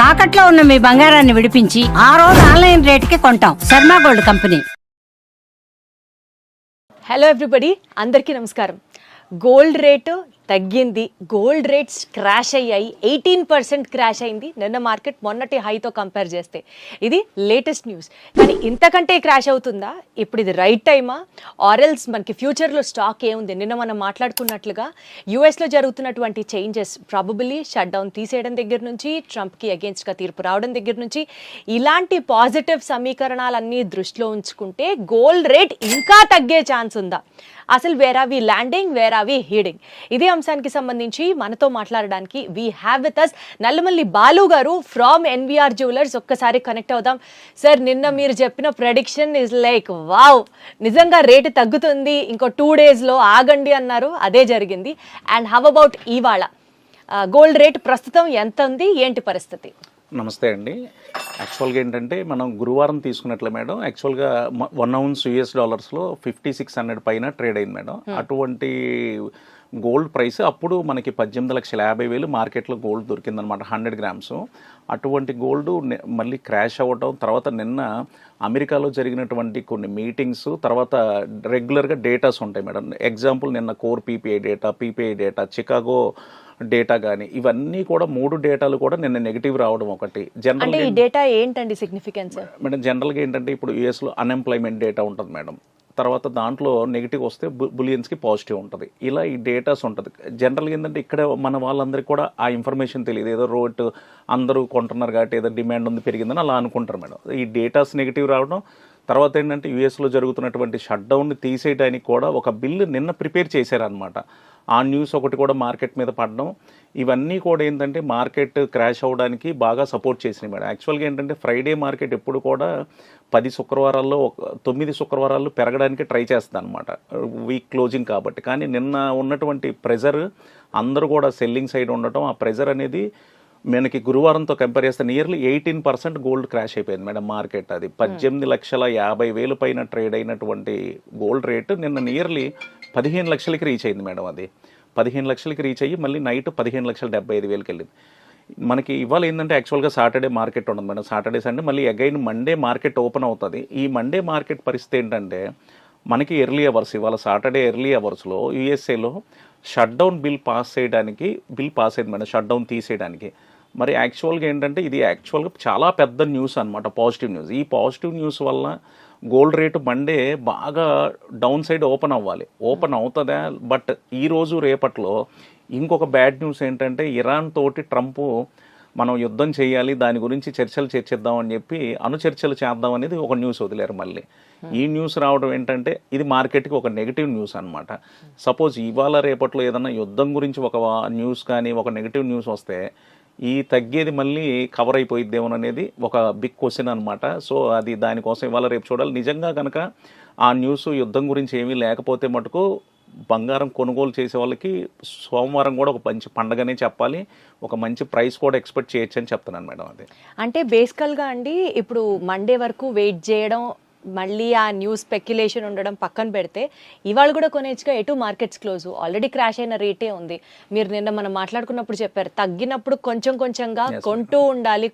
తాకట్లో ఉన్న మీ బంగారాన్ని విడిపించి ఆ రోజు ఆన్లైన్ రేటుకి కొంటాం. Sharma gold company. Hello everybody, అందరికీ నమస్కారం. గోల్డ్ రేటు తగ్గింది, గోల్డ్ రేట్స్ క్రాష్ అయ్యాయి. 18% క్రాష్ అయింది నిన్న మార్కెట్ మొన్నటి హైతో కంపేర్ చేస్తే. ఇది లేటెస్ట్ న్యూస్. కానీ ఇంతకంటే క్రాష్ అవుతుందా? ఇప్పుడు ఇది రైట్ టైమా ఆర్ఎల్స్ మనకి ఫ్యూచర్లో స్టాక్ ఏముంది? నిన్న మనం మాట్లాడుకున్నట్లుగా యూఎస్లో జరుగుతున్నటువంటి చేంజెస్, ప్రాబబుల్లీ షట్ డౌన్ తీసేయడం దగ్గర నుంచి, ట్రంప్కి అగేన్స్ట్గా తీర్పు రావడం దగ్గర నుంచి, ఇలాంటి పాజిటివ్ సమీకరణాలన్నీ దృష్టిలో ఉంచుకుంటే గోల్డ్ రేట్ ఇంకా తగ్గే ఛాన్స్ ఉందా? అసలు where are we landing, where are we heading? ఇదే అంశానికి సంబంధించి మనతో మాట్లాడడానికి we have with us Nallamalli Balu garu from NVR Jewellers. ఒక్కసారి కనెక్ట్ అవుదాం. సార్, నిన్న మీరు చెప్పిన ప్రెడిక్షన్ ఇస్ లైక్ వావ్, నిజంగా రేటు తగ్గుతుంది, ఇంకో 2 daysలో ఆగండి అన్నారు, అదే జరిగింది. అండ్ హౌ అబౌట్ ఇవాళ గోల్డ్ రేట్ ప్రస్తుతం ఎంత ఉంది, ఏంటి పరిస్థితి? నమస్తే అండి. యాక్చువల్గా ఏంటంటే మనం గురువారం తీసుకున్నట్లే మేడం, యాక్చువల్గా 1 ounce US$లో 5600 పైన ట్రేడ్ అయింది మేడం. అటువంటి గోల్డ్ ప్రైస్ అప్పుడు మనకి 18,50,000 మార్కెట్లో గోల్డ్ దొరికిందనమాట, 100 grams. అటువంటి గోల్డ్ మళ్ళీ క్రాష్ అవ్వటం, తర్వాత నిన్న అమెరికాలో జరిగినటువంటి కొన్ని మీటింగ్స్, తర్వాత రెగ్యులర్గా డేటాస్ ఉంటాయి మేడం. ఎగ్జాంపుల్ నిన్న core PPI data, Chicago data కానీ, ఇవన్నీ కూడా 3 డేటాలు కూడా నిన్న నెగిటివ్ రావడం ఒకటి. జనరల్గా ఈ డేటా ఏంటండి సిగ్నిఫికెన్స్? మేడం జనరల్గా ఏంటంటే ఇప్పుడు యూఎస్లో అన్ఎంప్లాయ్మెంట్ డేటా ఉంటుంది మేడం, తర్వాత దాంట్లో నెగిటివ్ వస్తే బులియన్స్కి పాజిటివ్ ఉంటుంది. ఇలా ఈ డేటాస్ ఉంటుంది. జనరల్గా ఏంటంటే ఇక్కడ మన వాళ్ళందరికీ కూడా ఆ ఇన్ఫర్మేషన్ తెలియదు, ఏదో రోడ్ అందరూ కొంటున్నారు కాబట్టి ఏదో డిమాండ్ ఉంది పెరిగిందని అలా అనుకుంటారు మేడం. ఈ డేటాస్ నెగిటివ్ రావడం, తర్వాత ఏంటంటే యూఎస్లో జరుగుతున్నటువంటి షట్ డౌన్ని తీసేయడానికి కూడా ఒక బిల్లు నిన్న ప్రిపేర్ చేశారనమాట. ఆ న్యూస్ ఒకటి కూడా మార్కెట్ మీద పడడం, ఇవన్నీ కూడా ఏంటంటే మార్కెట్ క్రాష్ అవ్వడానికి బాగా సపోర్ట్ చేసినాయి మేడం. యాక్చువల్గా ఏంటంటే ఫ్రైడే మార్కెట్ ఎప్పుడు కూడా 10 శుక్రవారాల్లో 9 శుక్రవారాలు పెరగడానికి ట్రై చేస్తుంది అనమాట, వీక్ క్లోజింగ్ కాబట్టి. కానీ నిన్న ఉన్నటువంటి ప్రెజర్, అందరూ కూడా సెల్లింగ్ సైడ్ ఉండటం, ఆ ప్రెజర్ అనేది మనకి గురువారంతో కంపేర్ చేస్తే నియర్లీ 18% గోల్డ్ క్రాష్ అయిపోయింది మేడం మార్కెట్. అది 18,50,000 పైన ట్రేడ్ అయినటువంటి గోల్డ్ రేటు నిన్న నియర్లీ 15 లక్షలకి రీచ్ అయింది మేడం. అది 15 లక్షలకి రీచ్ అయ్యి మళ్ళీ నైట్ 15,75,000కి వెళ్ళింది. మనకి ఇవాళ ఏంటంటే యాక్చువల్గా సాటర్డే మార్కెట్ ఉండదు మేడం, సాటర్డే సండే మళ్ళీ అగైన్ మండే మార్కెట్ ఓపెన్ అవుతుంది. ఈ మండే మార్కెట్ పరిస్థితి ఏంటంటే మనకి ఎర్లీ అవర్స్, ఇవాళ సాటర్డే ఎర్లీ అవర్స్లో యూఎస్ఏలో షట్ డౌన్ బిల్ పాస్ అయింది మేడం, షట్ డౌన్ తీసేయడానికి. మరి యాక్చువల్గా ఏంటంటే ఇది యాక్చువల్గా చాలా పెద్ద న్యూస్ అనమాట, పాజిటివ్ న్యూస్. ఈ పాజిటివ్ న్యూస్ వల్ల గోల్డ్ రేటు మండే బాగా డౌన్ సైడ్ ఓపెన్ అవ్వాలి, ఓపెన్ అవుతుందా? బట్ ఈరోజు రేపట్లో ఇంకొక బ్యాడ్ న్యూస్ ఏంటంటే ఇరాన్ తోటి ట్రంప్ మనం యుద్ధం చేయాలి, దాని గురించి చర్చలు చర్చిద్దామని చెప్పి చర్చలు చేద్దాం అనేది ఒక న్యూస్ వదిలేరు మళ్ళీ. ఈ న్యూస్ రావడం ఏంటంటే ఇది మార్కెట్కి ఒక నెగిటివ్ న్యూస్ అనమాట. సపోజ్ ఇవాళ రేపట్లో ఏదన్నా యుద్ధం గురించి ఒక న్యూస్ కానీ ఒక నెగిటివ్ న్యూస్ వస్తే ఈ తగ్గేది మళ్ళీ కవర్ అయిపోయిద్దేమో అనేది ఒక బిగ్ క్వశ్చన్ అనమాట. సో అది దానికోసం ఇవాళ రేపు చూడాలి. నిజంగా కనుక ఆ న్యూస్ యుద్ధం గురించి ఏమీ లేకపోతే మటుకు బంగారం కొనుగోలు చేసే వాళ్ళకి సోమవారం కూడా ఒక మంచి పండగనే చెప్పాలి, ఒక మంచి ప్రైస్ కూడా ఎక్స్పెక్ట్ చేయొచ్చు అని చెప్తున్నాను మేడం. అది అంటే బేసికల్గా అండి, ఇప్పుడు మండే వరకు వెయిట్ చేయడం, మళ్ళీ ఆ న్యూస్ స్పెక్యులేషన్ ఉండడం పక్కన పెడితే ఇవాళ కూడా కొనేచ్చుగా ఎటు మార్కెట్స్ క్లోజ్, ఆల్రెడీ క్రాష్ అయిన రేటే ఉంది. మీరు నిన్న మనం మాట్లాడుకున్నప్పుడు చెప్పారు తగ్గినప్పుడు కొంచెం కొంచెంగా కొంటూ ఉండాలి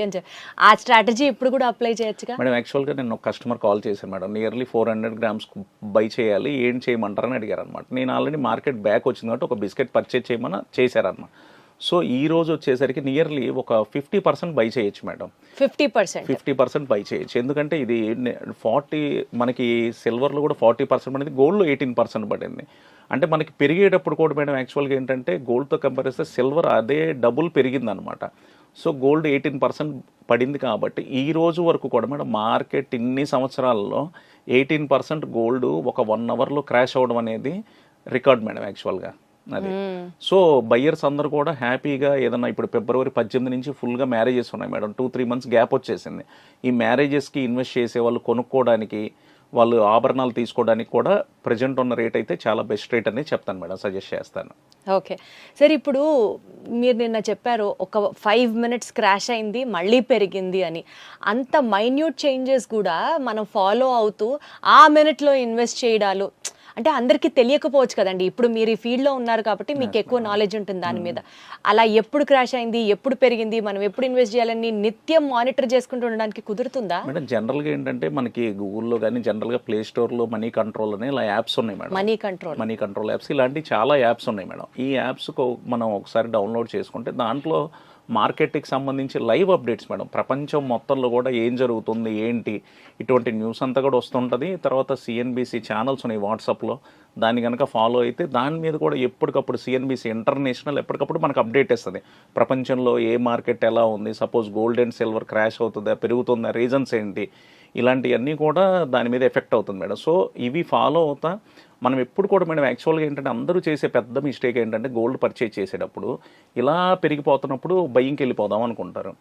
అని చెప్పి, ఆ స్ట్రాటజీ ఇప్పుడు కూడా అప్లై చేయొచ్చుగా మేడం. యాక్చువల్గా నేను ఒక కస్టమర్ కాల్ చేశాను మేడం, నియర్లీ 400 grams బై చేయాలి, ఏం చేయమంటారని అడిగారు అనమాట. నేను ఆల్రెడీ మార్కెట్ బ్యాక్ వచ్చింది కాబట్టి ఒక బిస్కెట్ పర్చేజ్ చేయమని చేశారనమాట. సో ఈ రోజు వచ్చేసరికి నియర్లీ ఒక 50% బై చేయొచ్చు మేడం. 50% బై చేయొచ్చు. ఎందుకంటే ఇది 40, మనకి సిల్వర్లో కూడా 40% పడింది, గోల్డ్లో 18% పడింది. అంటే మనకి పెరిగేటప్పుడు కూడా మేడం యాక్చువల్గా ఏంటంటే గోల్డ్తో కంపేర్ చేస్తే సిల్వర్ అదే డబుల్ పెరిగిందనమాట. సో గోల్డ్ 18% పడింది కాబట్టి ఈ రోజు వరకు కూడా మేడం మార్కెట్ ఇన్ని సంవత్సరాల్లో 18% గోల్డ్ ఒక 1 అవర్లో క్రాష్ అవ్వడం అనేది రికార్డ్ మేడం యాక్చువల్గా. అది సో బయ్యర్స్ అందరూ కూడా హ్యాపీగా ఏదన్నా, ఇప్పుడు ఫిబ్రవరి 18 నుంచి ఫుల్గా మ్యారేజెస్ ఉన్నాయి మేడం, 2-3 months గ్యాప్ వచ్చేసింది. ఈ మ్యారేజెస్కి ఇన్వెస్ట్ చేసే వాళ్ళు, కొనుక్కోవడానికి, వాళ్ళు ఆభరణాలు తీసుకోవడానికి కూడా ప్రజెంట్ ఉన్న రేట్ అయితే చాలా బెస్ట్ రేట్ అనేది చెప్తాను మేడం, సజెస్ట్ చేస్తాను. ఓకే సార్, ఇప్పుడు మీరు నిన్న చెప్పారు ఒక 5 minutes క్రాష్ అయింది మళ్ళీ పెరిగింది అని. అంత మైన్యూట్ చేంజెస్ కూడా మనం ఫాలో అవుతూ ఆ మినిట్లో ఇన్వెస్ట్ చేయడాలు, అంటే అందరికీ తెలియకపోవచ్చు కదండి. ఇప్పుడు మీరు ఈ ఫీల్డ్లో ఉన్నారు కాబట్టి మీకు ఎక్కువ నాలెడ్జ్ ఉంటుంది దాని మీద. అలా ఎప్పుడు క్రాష్ అయింది, ఎప్పుడు పెరిగింది, మనం ఎప్పుడు ఇన్వెస్ట్ చేయాలని నిత్యం మానిటర్ చేసుకుంటూ ఉండడానికి కుదురుతుందా? మేడం జనరల్గా ఏంటంటే మనకి గూగుల్లో కానీ జనరల్గా ప్లే స్టోర్లో మనీ కంట్రోల్ అనే ఇలా యాప్స్ ఉన్నాయి మేడం. మనీ కంట్రోల్ యాప్స్ ఇలాంటి చాలా యాప్స్ ఉన్నాయి మేడం. ఈ యాప్స్ మనం ఒకసారి డౌన్లోడ్ చేసుకుంటే దాంట్లో మార్కెట్కి సంబంధించి లైవ్ అప్డేట్స్ మేడం, ప్రపంచం మొత్తంలో కూడా ఏం జరుగుతుంది ఏంటి ఇటువంటి న్యూస్ అంతా కూడా వస్తుంటుంది. తర్వాత సిఎన్బిసి ఛానల్స్ ఉన్నాయి వాట్సాప్లో, దాన్ని కనుక ఫాలో అయితే దాని మీద కూడా ఎప్పటికప్పుడు సిఎన్బిసి ఇంటర్నేషనల్ ఎప్పటికప్పుడు మనకు అప్డేట్ ఇస్తుంది. ప్రపంచంలో ఏ మార్కెట్ ఎలా ఉంది, suppose gold and silver crash అవుతుందా పెరుగుతుందా, రీజన్స్ ఏంటి, ఇలాంటివన్నీ కూడా దాని మీద ఎఫెక్ట్ అవుతుంది మేడం. సో ఇవి ఫాలో అవుతా మనం ఎప్పుడు కూడా మేడం యాక్చువల్గా ఏంటంటే అందరూ చేసే పెద్ద మిస్టేక్ ఏంటంటే గోల్డ్ పర్చేజ్ చేసేటప్పుడు ఇలా పెరిగిపోతున్నప్పుడు బయ్యింగ్కి వెళ్ళిపోదాం అనుకుంటారు.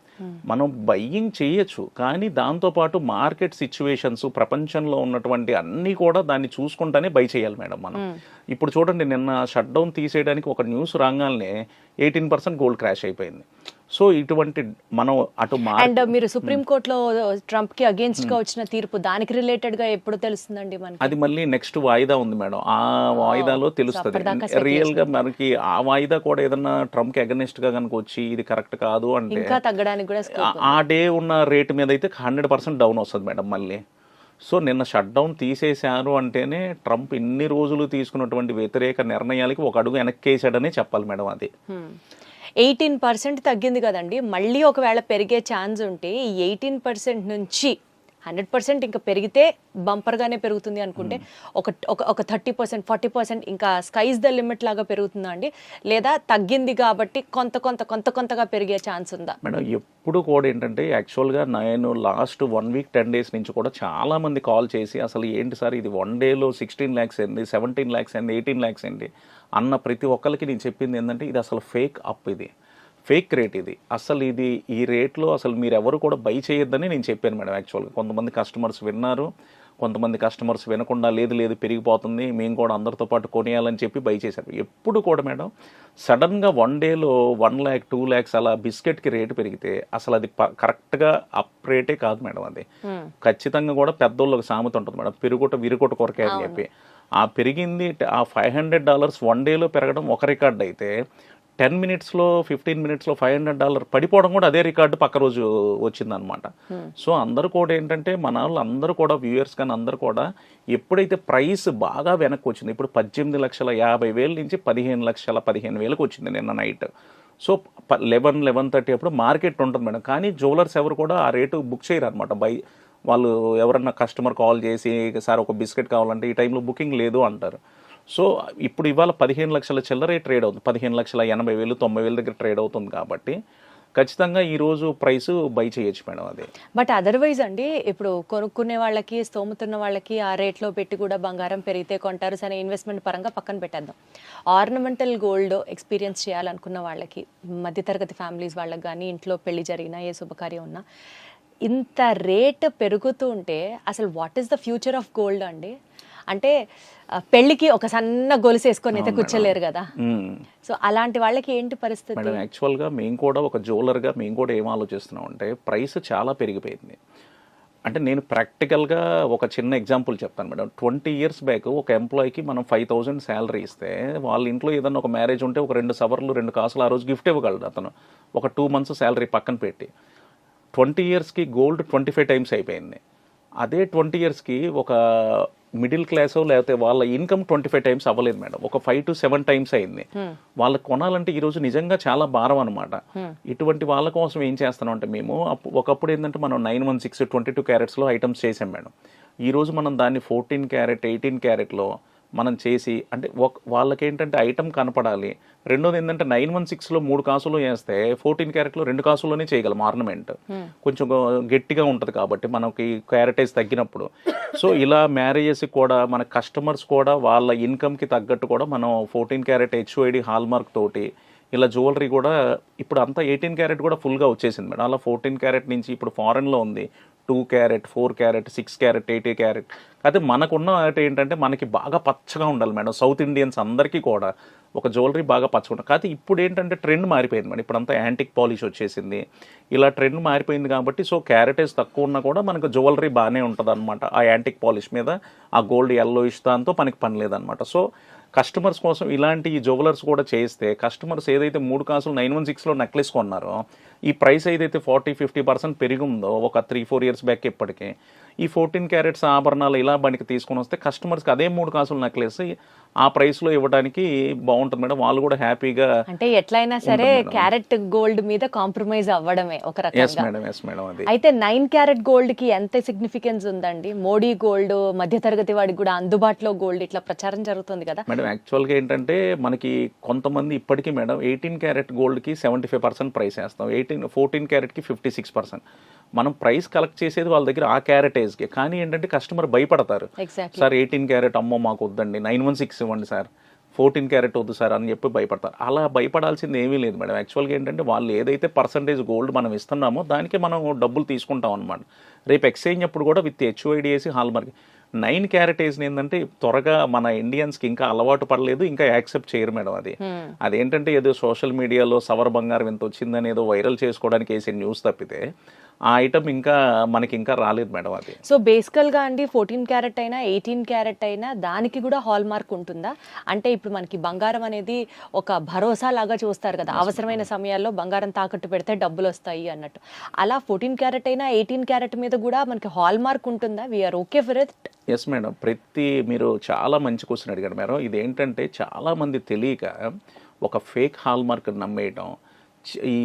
మనం బయ్యింగ్ చేయొచ్చు, కానీ దాంతోపాటు మార్కెట్ సిచ్యువేషన్స్ ప్రపంచంలో ఉన్నటువంటి అన్నీ కూడా దాన్ని చూసుకుంటానే బై చేయాలి మేడం మనం. ఇప్పుడు చూడండి, నిన్న షట్ డౌన్ తీసేయడానికి ఒక న్యూస్ రాగానే 18% గోల్డ్ క్రాష్ అయిపోయింది. సో ఇటువంటి మనం అటు అండ్ మీరు సుప్రీం కోర్టులో ట్రంప్ కి అగేన్స్ట్ గా వచ్చిన తీర్పు దానికి రిలేటెడ్ గా ఎప్పుడు తెలుస్తుందండి మనకి? అది మళ్ళీ నెక్స్ట్ వాయిదా ఉంది మేడం, ఆ వాయిదాలో తెలుస్తుంది రియల్ గా మనకి. ఆ వాయిదా కూడా ఏదన్నా ట్రంప్ కి అగెనిస్ట్ గా కనుక వచ్చి ఇది కరెక్ట్ కాదు అంటే ఇంకా తగ్గడానికి కూడా ఆ డే ఉన్న రేట్ మీద అయితే 100% డౌన్ వస్తుంది మేడం మళ్ళీ. సో నిన్న షట్ డౌన్ తీసేశారు అంటేనే ట్రంప్ ఇన్ని రోజులు తీసుకున్నటువంటి వ్యతిరేక నిర్ణయాలకి ఒక అడుగు వెనక్కేసాడనే చెప్పాలి మేడం. అది 18% తగ్గింది కదండి. మళ్ళీ ఒకవేళ పెరిగే ఛాన్స్ ఉంటే ఈ 18% నుంచి 100% ఇంకా పెరిగితే బంపర్గానే పెరుగుతుంది అనుకుంటే ఒక 30%, 40% ఇంకా స్కైస్ ద లిమిట్ లాగా పెరుగుతుందా అండి? లేదా తగ్గింది కాబట్టి కొంతగా పెరిగే ఛాన్స్ ఉందా? మేడం ఎప్పుడు కూడా ఏంటంటే యాక్చువల్గా నేను లాస్ట్ 1 వీక్ 10 డేస్ నుంచి కూడా చాలా మంది కాల్ చేసి అసలు ఏంటి సార్ ఇది 1 డేలో 16 lakhs ఏంటి, 17 lakhs ఏంటి, 18 lakhs ఏంటి అన్న ప్రతి ఒక్కరికి నేను చెప్పింది ఏంటంటే ఇది అసలు ఫేక్ అప్, ఇది ఫేక్ రేట్, ఇది అసలు ఇది ఈ రేట్లో అసలు మీరు ఎవరు కూడా బై చేయొద్దని నేను చెప్పాను మేడం. యాక్చువల్గా కొంతమంది కస్టమర్స్ విన్నారు, కొంతమంది కస్టమర్స్ వినకుండా లేదు పెరిగిపోతుంది మేము కూడా అందరితో పాటు కొనేయాలని చెప్పి బై చేశారు. ఎప్పుడు కూడా మేడం సడన్గా 1 డేలో 1 lakh 2 lakhs అలా బిస్కెట్కి రేటు పెరిగితే అసలు అది కరెక్ట్గా అప్ రేటే కాదు మేడం. అది ఖచ్చితంగా కూడా పెద్దోళ్ళకి సామెత ఉంటుంది మేడం, విరుగుట కొరకే అని చెప్పి. ఆ పెరిగింది ఆ $500 1 డేలో పెరగడం ఒక రికార్డ్ అయితే 10 minutesలో 15 minutesలో $500 పడిపోవడం కూడా అదే రికార్డు పక్క రోజు వచ్చిందనమాట. సో అందరూ కూడా ఏంటంటే మన వాళ్ళు అందరూ కూడా వ్యూయర్స్ కానీ అందరూ కూడా ఎప్పుడైతే ప్రైస్ బాగా వెనక్కి వచ్చింది, ఇప్పుడు 18,50,000 నుంచి 15,15,000 వచ్చింది నిన్న నైట్. సో 11-11:30 అప్పుడు మార్కెట్ ఉంటుంది మేడం. కానీ జ్యువెలర్స్ ఎవరు కూడా ఆ రేటు బుక్ చేయరు అనమాట. వాళ్ళు ఎవరన్నా కస్టమర్ కాల్ చేసి సార్ ఒక బిస్కెట్ కావాలంటే ఈ టైంలో బుకింగ్ లేదు అంటారు. సో ఇప్పుడు ఇవాళ 15 లక్షల చిల్లరే ట్రేడ్ అవుతుంది, 15,80,000 90,000 దగ్గర ట్రేడ్ అవుతుంది కాబట్టి ఖచ్చితంగా ఈరోజు ప్రైస్ బై చేయొచ్చు మేడం. అది బట్ అదర్వైజ్ అండి, ఇప్పుడు కొనుక్కునే వాళ్ళకి స్తోమతున్న వాళ్ళకి ఆ రేట్లో పెట్టి కూడా బంగారం పెరిగితే కొంటారు సరే, ఇన్వెస్ట్మెంట్ పరంగా పక్కన పెట్టేద్దాం. ఆర్నమెంటల్ గోల్డ్ ఎక్స్పీరియన్స్ చేయాలనుకున్న వాళ్ళకి, మధ్యతరగతి ఫ్యామిలీస్ వాళ్ళకి కానీ ఇంట్లో పెళ్లి జరిగినా ఏ శుభకార్యం ఉన్నా ఇంత రేట్ పెరుగుతూ ఉంటే అసలు what is the future of gold అండి? అంటే పెళ్లికి ఒక సన్న గొలుసు వేసుకొని అయితే కూర్చోలేరు కదా. సో అలాంటి వాళ్ళకి ఏంటి పరిస్థితి? మేడం యాక్చువల్గా మేము కూడా ఒక జ్యువెలర్గా మేము కూడా ఏం ఆలోచిస్తున్నాం అంటే ప్రైస్ చాలా పెరిగిపోయింది. అంటే నేను ప్రాక్టికల్గా ఒక చిన్న ఎగ్జాంపుల్ చెప్తాను మేడం. 20 years బ్యాక్ ఒక ఎంప్లాయీకి మనం 5,000 శాలరీ ఇస్తే వాళ్ళ ఇంట్లో ఏదన్నా ఒక మ్యారేజ్ ఉంటే ఒక 2 సవర్లు 2 కాసులు ఆ రోజు గిఫ్ట్ ఇవ్వగలడు అతను, ఒక 2 months శాలరీ పక్కన పెట్టి. 20 yearsకి గోల్డ్ 25 times అయిపోయింది. అదే 20 yearsకి ఒక మిడిల్ క్లాస్ లేకపోతే వాళ్ళ ఇన్కమ్ 25 times అవ్వలేదు మేడం, ఒక 5 to 7 times అయింది. వాళ్ళకి కొనాలంటే ఈరోజు నిజంగా చాలా భారం అనమాట. ఇటువంటి వాళ్ళ కోసం ఏం చేస్తున్నాం అంటే మేము ఒకప్పుడు ఏంటంటే మనం 916 22 carats ఐటమ్స్ చేసాం మేడం. ఈరోజు మనం దాన్ని 14 carat 18 caratలో మనం చేసి అంటే వాళ్ళకేంటంటే ఐటమ్ కనపడాలి. రెండోది ఏంటంటే 916లో 3 కాసులు వేస్తే 14 క్యారెట్లో 2 కాసుల్లోనే చేయగలం ఆర్నమెంట్. కొంచెం గట్టిగా ఉంటుంది కాబట్టి మనకి క్యారెటేజ్ తగ్గినప్పుడు. సో ఇలా మ్యారేజెస్కి కూడా మన కస్టమర్స్ కూడా వాళ్ళ ఇన్కమ్కి తగ్గట్టు కూడా మనం 14 carat HOID హాల్మార్క్ తోటి ఇలా జ్యువెలరీ కూడా ఇప్పుడు అంతా 18 carat కూడా ఫుల్గా వచ్చేసింది మేడం. అలా 14 carat నుంచి ఇప్పుడు ఫారెన్లో ఉంది 2 క్యారెట్ 4 క్యారెట్ 6 క్యారెట్ 8 క్యారెట్. అయితే మనకున్న ఏంటంటే మనకి బాగా పచ్చగా ఉండాలి మేడం. సౌత్ ఇండియన్స్ అందరికీ కూడా ఒక జ్యువెలరీ బాగా పచ్చగా ఉండాలి. కాకపోతే ఇప్పుడు ఏంటంటే ట్రెండ్ మారిపోయింది మేడం. ఇప్పుడంతా యాంటిక్ పాలిష్ వచ్చేసింది. ఇలా ట్రెండ్ మారిపోయింది కాబట్టి సో క్యారెటేజ్ తక్కువ ఉన్నా కూడా మనకు జ్యువెలరీ బాగానే ఉంటుంది అనమాట. ఆ యాంటిక్ పాలిష్ మీద ఆ గోల్డ్ ఎల్లోయిష్ దాంతో మనకి పని లేదనమాట. సో కస్టమర్స్ కోసం ఇలాంటి జ్యువెలర్స్ కూడా చేస్తే కస్టమర్స్ ఏదైతే 3 కాసులు 916లో నెక్లెస్ కొన్నారో ఈ ప్రైస్ ఏదైతే 40-50% పెరిగిందో ఒక 3-4 ఇయర్స్ బ్యాక్ ఇప్పటికే ఈ 14 క్యారెట్స్ ఆభరణాలు ఇలా బనికి తీసుకొని వస్తే కస్టమర్స్కి అదే 3 కాసులు నెక్లెస్ ఆ ప్రైస్లో ఇవ్వడానికి బాగుంటుంది మేడం. వాళ్ళు కూడా హ్యాపీగా అంటే ఎట్లయినా సరే క్యారెట్ గోల్డ్ మీద కాంప్రమైజ్ అవ్వడమే ఒక ఎస్ రకంగా. మేడం ఎస్ మేడం అది. అయితే 9 క్యారెట్ గోల్డ్ కి ఎంత సిగ్నిఫికెన్స్ ఉందండి? మోడీ గోల్డ్ మధ్యతరగతి వాడికి కూడా అందుబాటులో గోల్డ్ ఇట్లా ప్రచారం జరుగుతుంది కదా మేడం యాక్చువల్గా ఏంటంటే మనకి కొంతమంది ఇప్పటికీ మేడం 18 క్యారెట్ గోల్డ్కి 75% ప్రైస్ వేస్తాం, 14 క్యారెట్కి 56%. మనం ప్రైస్ కలెక్ట్ చేసేది వాళ్ళ దగ్గర ఆ క్యారెటేజ్కి. కానీ ఏంటంటే కస్టమర్ భయపడతారు, ఎగ్జాక్ట్లీ. సార్ 18 క్యారెట్ అమ్మో మాకు వద్దండి, 916 ఇవ్వండి సార్, 14 క్యారెట్ వద్దు సార్ అని చెప్పి భయపడతారు. అలా భయపడాల్సింది ఏమీ లేదు మేడం. యాక్చువల్గా ఏంటంటే వాళ్ళు ఏదైతే పర్సంటేజ్ గోల్డ్ మనం ఇస్తున్నామో దానికి మనం డబ్బులు తీసుకుంటాం అనమాట. రేపు ఎక్స్చేంజ్ అప్పుడు కూడా విత్ HUID వేసి హాల్మార్క్ 9 క్యారెటేజ్ ఏంటంటే త్వరగా మన ఇండియన్స్కి ఇంకా అలవాటు పడలేదు, ఇంకా యాక్సెప్ట్ చేయరు మేడం. అది అదేంటంటే ఏదో సోషల్ మీడియాలో సవర్ బంగారం ఎంత వచ్చిందని ఏదో వైరల్ చేసుకోవడానికి వేసే న్యూస్ తప్పితే ఆ ఐటమ్ ఇంకా మనకి ఇంకా రాలేదు మేడం. అది సో బేసికల్ గా అండి 14 క్యారెట్ అయినా 18 క్యారెట్ అయినా దానికి కూడా హాల్ మార్క్ ఉంటుందా? అంటే ఇప్పుడు మనకి బంగారం అనేది ఒక భరోసా లాగా చూస్తారు కదా, అవసరమైన సమయాల్లో బంగారం తాకట్టు పెడితే డబ్బులు వస్తాయి అన్నట్టు. అలా 14 క్యారెట్ అయినా 18 క్యారెట్ మీద కూడా మనకి హాల్ మార్క్ ఉంటుందా? We're okay for it? Yes madam. మీరు చాలా మంచి క్వశ్చన్ అడిగారు మేడం. ఇదేంటంటే చాలా మంది తెలియక ఒక ఫేక్ హాల్ మార్క్ నమ్మేయడం, ఈ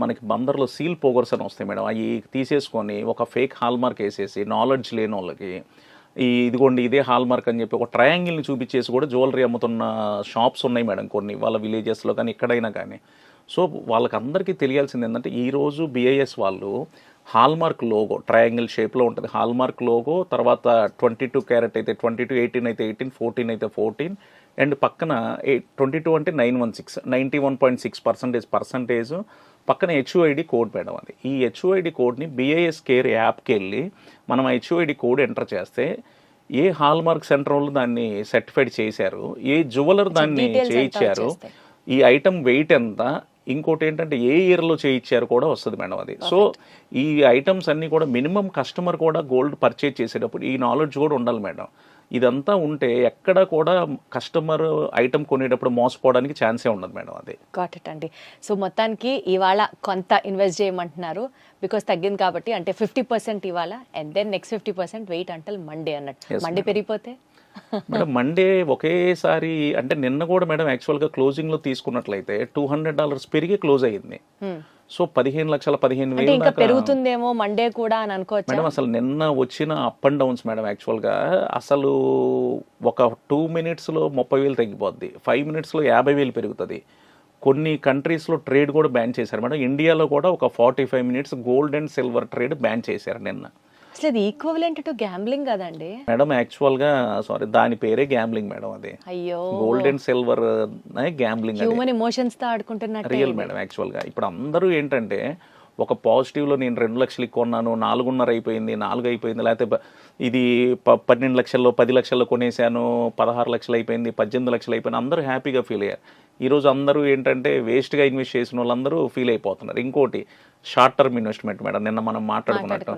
మనకి బందర్లో సీల్ పోగర్స్ అని వస్తాయి మేడం, అవి తీసేసుకొని ఒక ఫేక్ హాల్ మార్క్ వేసేసి నాలెడ్జ్ లేని వాళ్ళకి ఇదిగోండి ఇదే హాల్ మార్క్ అని చెప్పి ఒక ట్రయాంగిల్ని చూపించేసి కూడా జ్యువెలరీ అమ్ముతున్న షాప్స్ ఉన్నాయి మేడం కొన్ని వాళ్ళ విలేజెస్లో కానీ ఎక్కడైనా కానీ. సో వాళ్ళకందరికీ తెలియాల్సింది ఏంటంటే ఈరోజు BIS వాళ్ళు హాల్మార్క్ లోగో ట్రయాంగిల్ షేప్లో ఉంటుంది. హాల్మార్క్ లోగో తర్వాత 22 క్యారెట్ అయితే 22, 18 అయితే 18, 14 అయితే 14 అండ్ పక్కన 22 అంటే 916 91.6% పక్కన HUID కోడ్ మేడం. అది ఈ HUID కోడ్ని BIS కేర్ యాప్కి వెళ్ళి మనం HUID కోడ్ ఎంటర్ చేస్తే ఏ హాల్మార్క్ సెంటర్ వాళ్ళు దాన్ని సర్టిఫైడ్ చేశారు, ఏ జ్యువెలర్ దాన్ని చేయించారు, ఈ ఐటమ్ వెయిట్ ఎంత, ఇంకోటి ఏంటంటే ఏ ఇయర్లో చేయించారు కూడా వస్తుంది మేడం. అది సో ఈ ఐటమ్స్ అన్నీ కూడా మినిమం కస్టమర్ కూడా గోల్డ్ పర్చేజ్ చేసేటప్పుడు ఈ నాలెడ్జ్ కూడా ఉండాలి మేడం. ఇదంతా ఉంటే ఎక్కడ కూడా కస్టమర్ ఐటమ్ కొనేటప్పుడు మోసపోవడానికి ఛాన్సే ఉండదు మేడం. అది గాట్ ఇట్ అండి. సో మొత్తానికి ఇవాళ కొంత ఇన్వెస్ట్ చేయమంటున్నారు బికాస్ తగ్గింది కాబట్టి, అంటే 50% ఇవాళ and then next 50% wait until Monday అన్నట్టు. మండే పెరిగిపోతే మేడం మండే ఒకేసారి అంటే నిన్న కూడా మేడం యాక్చువల్గా క్లోజింగ్లో తీసుకున్నట్లయితే $200 పెరిగి క్లోజ్ అయ్యింది. సో 15,15,000 ఇంకా పెరుగుతుందేమో మండే కూడా అని అనుకోవచ్చు మేడం. అసలు నిన్న వచ్చిన అప్ అండ్ డౌన్స్ మేడం యాక్చువల్గా అసలు ఒక 2 మినిట్స్లో 30,000 తగ్గిపోద్ది, 5 మినిట్స్లో 50,000 పెరుగుతుంది. కొన్ని కంట్రీస్లో ట్రేడ్ కూడా బ్యాన్ చేశారు మేడం. ఇండియాలో కూడా ఒక 45 minutes gold and silver trade ban చేశారు నిన్న. అసలు ఇది ఈక్వలెంట్ టు గ్యాంబ్లింగ్ కదండి మేడం. యాక్చువల్గా దాని పేరే గ్యాంబ్లింగ్ మేడం. అది అయ్యో gold and silver gambling, human emotions తో ఆడుకుంటున్నట్టు రియల్ మేడం. యాక్చువల్గా ఇప్పుడు అందరూ ఏంటంటే ఒక పాజిటివ్లో నేను 2 లక్షలకి కొన్నాను, 4.5 అయిపోయింది, 4 అయిపోయింది, లేకపోతే ఇది 12 లక్షల్లో 10 లక్షల్లో కొనేసాను, 16 లక్షలు అయిపోయింది, 18 లక్షలు అయిపోయింది, అందరూ హ్యాపీగా ఫీల్ అయ్యారు. ఈరోజు అందరూ ఏంటంటే వేస్ట్గా ఇన్వెస్ట్ చేసిన వాళ్ళందరూ ఫీల్ అయిపోతున్నారు. ఇంకోటి షార్ట్ టర్మ్ ఇన్వెస్ట్మెంట్ మేడం. నిన్న మనం మాట్లాడుకున్నట్టు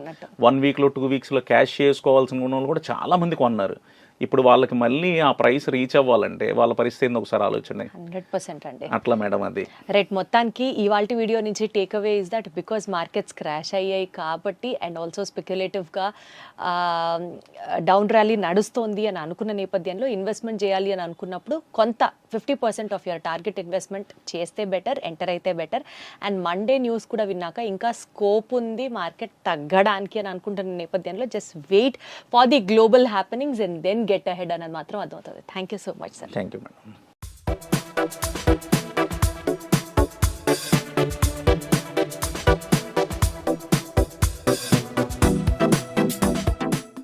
1 వీక్లో 2 వీక్స్లో క్యాష్ చేసుకోవాల్సిన వాళ్ళు కూడా చాలా మంది కొన్నారు. ఇప్పుడు వాళ్ళకి మళ్ళీ ఆ ప్రైస్ రీచ్ అవ్వాలంటే వాళ్ళ పరిస్థితి ఏంది ఒకసారి ఆలోచన. 100% అండి అట్లా మేడం. అది రైట్. మొత్తానికి ఇవాల్టి వీడియో నుంచి take away is that because markets crash అయ్యాయి కాబట్టి అండ్ ఆల్సో స్పెక్యులేటివ్గా డౌన్ ర్యాలీ నడుస్తోంది అని అనుకున్న నేపథ్యంలో ఇన్వెస్ట్మెంట్ చేయాలి అని అనుకున్నప్పుడు కొంత 50% ఆఫ్ యువర్ టార్గెట్ ఇన్వెస్ట్మెంట్ చేస్తే బెటర్, ఎంటర్ అయితే బెటర్. అండ్ మండే న్యూస్ కూడా విన్నాక ఇంకా స్కోప్ ఉంది మార్కెట్ తగ్గడానికి అని అనుకుంటున్న నేపథ్యంలో just wait for the global happenings and then get ahead అనేది మాత్రం అర్థమవుతుంది. Thank you so much sir. Thank you madam.